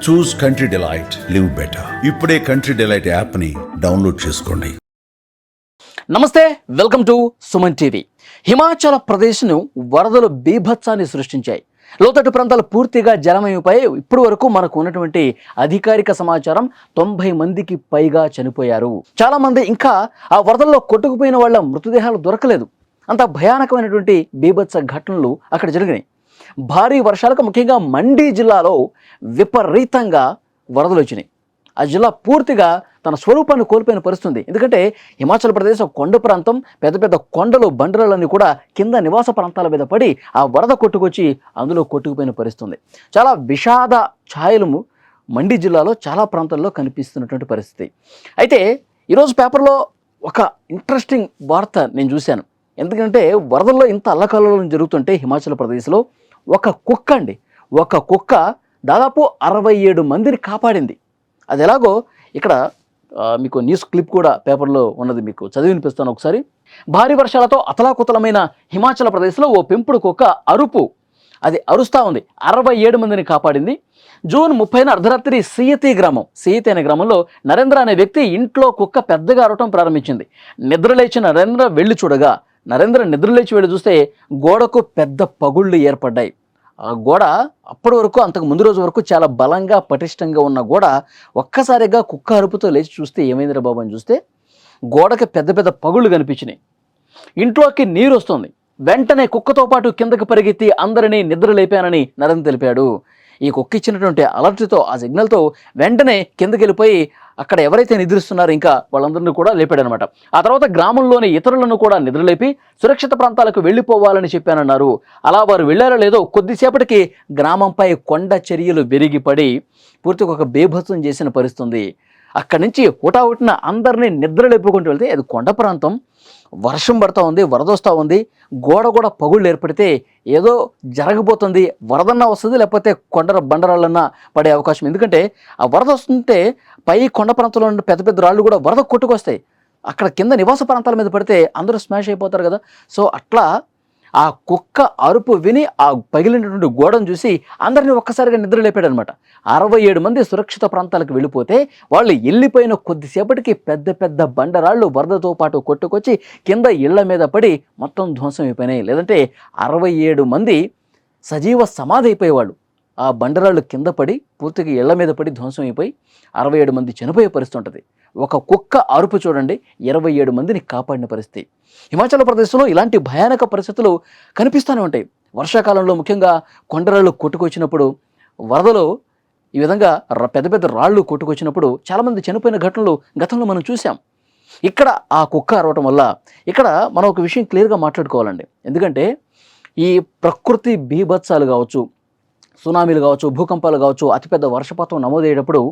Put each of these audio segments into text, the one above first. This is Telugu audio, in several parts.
చూస్ కంట్రీ డిలైట్, లివ్ బెటర్. ఇప్పుడే కంట్రీ డిలైట్ యాప్ని డౌన్లోడ్ చేసుకోండి. నమస్తే, welcome to Suman TV. Himachal ప్రదేశ్ను వరదలు బీభత్సాన్ని సృష్టించాయి. లోతట్టు ప్రాంతాలు పూర్తిగా జలమయమైపోయి ఇప్పటి వరకు మనకు ఉన్నటువంటి అధికారిక సమాచారం 90 మందికి పైగా చనిపోయారు. చాలా మంది ఇంకా ఆ వరదల్లో కొట్టుకుపోయిన వాళ్ళ మృతదేహాలు దొరకలేదు. అంత భయానకమైనటువంటి బీభత్స ఘటనలు అక్కడ జరిగినాయి. భారీ వర్షాలకు ముఖ్యంగా మండి జిల్లాలో విపరీతంగా వరదలు వచ్చినాయి. ఆ జిల్లా పూర్తిగా తన స్వరూపాన్ని కోల్పోయిన పరిస్థితుంది. ఎందుకంటే హిమాచల్ ప్రదేశ్ కొండ ప్రాంతం, పెద్ద పెద్ద కొండలు, బండరాలన్నీ కూడా కింద నివాస ప్రాంతాల మీద పడి ఆ వరద కొట్టుకొచ్చి అందులో కొట్టుకుపోయిన పరిస్థితుంది. చాలా విషాద ఛాయలు మండి జిల్లాలో చాలా ప్రాంతాల్లో కనిపిస్తున్నటువంటి పరిస్థితి. అయితే ఈరోజు పేపర్లో ఒక ఇంట్రెస్టింగ్ వార్త నేను చూశాను. ఎందుకంటే వరదల్లో ఇంత అల్లకల్లోలం జరుగుతుంటే హిమాచల్ ప్రదేశ్లో ఒక కుక్క దాదాపు 67 మందిని కాపాడింది. అది ఎలాగో ఇక్కడ మీకు న్యూస్ క్లిప్ కూడా పేపర్లో ఉన్నది, మీకు చదివి వినిపిస్తాను ఒకసారి. భారీ వర్షాలతో అతలాకుతలమైన హిమాచల్ ప్రదేశ్లో ఓ పెంపుడు కుక్క అది అరుస్తూ ఉంది. 67 మందిని కాపాడింది. జూన్ 30న అర్ధరాత్రి సియతి అనే గ్రామంలో నరేంద్ర అనే వ్యక్తి ఇంట్లో కుక్క పెద్దగా అరవటం ప్రారంభించింది. నిద్రలేచిన నరేంద్ర నిద్రలేచి వెళ్ళి చూస్తే గోడకు పెద్ద పగుళ్ళు ఏర్పడ్డాయి. ఆ గోడ అప్పటి వరకు, అంతకు ముందు రోజు వరకు చాలా బలంగా పటిష్టంగా ఉన్న గోడ ఒక్కసారిగా కుక్క అరుపుతో లేచి చూస్తే ఏమైందిరా బాబు అని చూస్తే గోడకి పెద్ద పెద్ద పగుళ్ళు కనిపించినాయి. ఇంట్లోకి నీరు వస్తుంది. వెంటనే కుక్కతో పాటు కిందకి పరిగెత్తి అందరినీ నిద్ర లేపానని నరేంద్ర తెలిపాడు. ఈ కుక్క ఇచ్చినటువంటి అలర్ట్తో, ఆ సిగ్నల్తో వెంటనే కిందకి వెళ్ళిపోయి అక్కడ ఎవరైతే నిద్రిస్తున్నారో ఇంకా వాళ్ళందరినీ కూడా లేపాడనమాట. ఆ తర్వాత గ్రామంలోని ఇతరులను కూడా నిద్రలేపి సురక్షిత ప్రాంతాలకు వెళ్ళిపోవాలని చెప్పానన్నారు. అలా వారు వెళ్ళారో లేదో కొద్దిసేపటికి గ్రామంపై కొండ చర్యలు విరిగిపడి పూర్తిగా ఒక బేభత్సం చేసిన పరిస్థితుంది. అక్కడి నుంచి హుటాహుటిన అందరినీ నిద్ర లేపుకుంటూ వెళ్తే అది కొండ ప్రాంతం, వర్షం పడుతూ ఉంది, వరద వస్తూ ఉంది, గోడ కూడా పగుళ్ళు ఏర్పడితే ఏదో జరగబోతుంది, వరదన్నా వస్తుంది, లేకపోతే బండరాళ్ళన్నా పడే అవకాశం. ఎందుకంటే ఆ వరద వస్తుంటే పై కొండ ప్రాంతంలో ఉన్న పెద్ద పెద్ద రాళ్ళు కూడా వరద కొట్టుకొస్తాయి. అక్కడ కింద నివాస ప్రాంతాల మీద పడితే అందరూ స్మాష్ అయిపోతారు కదా. సో అట్లా ఆ కుక్క అరుపు విని ఆ పగిలినటువంటి గోడను చూసి అందరినీ ఒక్కసారిగా నిద్ర లేపాడనమాట. 67 మంది సురక్షిత ప్రాంతాలకు వెళ్ళిపోతే వాళ్ళు వెళ్ళిపోయిన కొద్దిసేపటికి పెద్ద పెద్ద బండరాళ్ళు వరదతో పాటు కొట్టుకొచ్చి కింద ఇళ్ల మీద పడి మొత్తం ధ్వంసం అయిపోయినాయి. లేదంటే 67 మంది సజీవ సమాధి అయిపోయేవాళ్ళు. ఆ బండరాళ్ళు కింద పడి పూర్తిగా ఇళ్ల మీద పడి ధ్వంసం అయిపోయి 67 మంది చనిపోయే పరిస్థితి ఉంటుంది. ఒక కుక్క అరుపు చూడండి, 27 మందిని కాపాడిన పరిస్థితి. హిమాచల్ ప్రదేశ్లో ఇలాంటి భయానక పరిస్థితులు కనిపిస్తూనే ఉంటాయి. వర్షాకాలంలో ముఖ్యంగా కొండరాళ్ళు కొట్టుకొచ్చినప్పుడు, వరదలో ఈ విధంగా పెద్ద పెద్ద రాళ్ళు కొట్టుకొచ్చినప్పుడు చాలామంది చనిపోయిన ఘటనలు గతంలో మనం చూసాం. ఇక్కడ ఆ కుక్క అరవటం వల్ల ఇక్కడ మనం ఒక విషయం క్లియర్గా మాట్లాడుకోవాలండి. ఎందుకంటే ఈ ప్రకృతి బీభత్సాలు కావచ్చు, సునామీలు కావచ్చు, భూకంపాలు కావచ్చు, అతిపెద్ద వర్షపాతం నమోదయ్యేటప్పుడు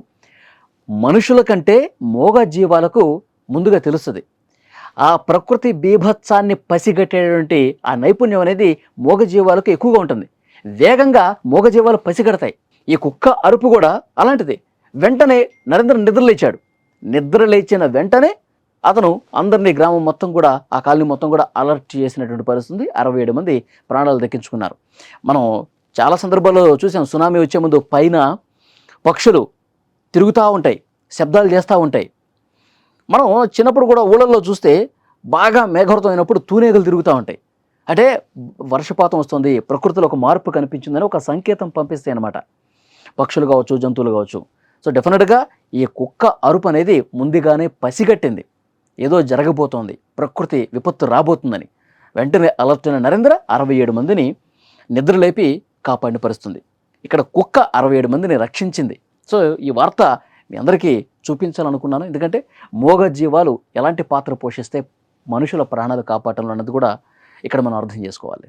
మనుషుల కంటే మూగ జీవాలకు ముందుగా తెలుస్తుంది. ఆ ప్రకృతి బీభత్సాన్ని పసిగట్టేటువంటి ఆ నైపుణ్యం అనేది మూగ జీవాలకు ఎక్కువగా ఉంటుంది. వేగంగా మూగ జీవాలు పసిగడతాయి. ఈ కుక్క అరుపు కూడా అలాంటిది. వెంటనే నరేంద్ర నిద్రలేచిన వెంటనే అతను అందరినీ, గ్రామం మొత్తం కూడా, ఆ కాలనీ మొత్తం కూడా అలర్ట్ చేసినటువంటి పరిస్థితి. 67 మంది ప్రాణాలు దక్కించుకున్నారు. మనం చాలా సందర్భాల్లో చూసాం, సునామీ వచ్చే ముందు పైన పక్షులు తిరుగుతూ ఉంటాయి, శబ్దాలు చేస్తూ ఉంటాయి. మనం చిన్నప్పుడు కూడా ఊళ్ళల్లో చూస్తే బాగా మేఘవృతం అయినప్పుడు తూనేగలు తిరుగుతూ ఉంటాయి. అంటే వర్షపాతం వస్తుంది, ప్రకృతిలో ఒక మార్పు కనిపించిందని ఒక సంకేతం పంపిస్తాయి అన్నమాట, పక్షులు కావచ్చు, జంతువులు కావచ్చు. సో డెఫినెట్గా ఈ కుక్క అరుపు అనేది ముందుగానే పసిగట్టింది, ఏదో జరగబోతోంది, ప్రకృతి విపత్తు రాబోతుందని. వెంటనే అలర్ట్ అయిన నరేంద్ర 67 మందిని నిద్రలేపి కాపాడిన పరిస్థితుంది. ఇక్కడ కుక్క 67 మందిని రక్షించింది. సో ఈ వార్త మీ అందరికీ చూపించాలనుకున్నాను. ఎందుకంటే మూగ జీవాలు ఎలాంటి పాత్ర పోషిస్తే మనుషుల ప్రాణాలు కాపాడటంలో అన్నది కూడా ఇక్కడ మనం అర్థం చేసుకోవాలి.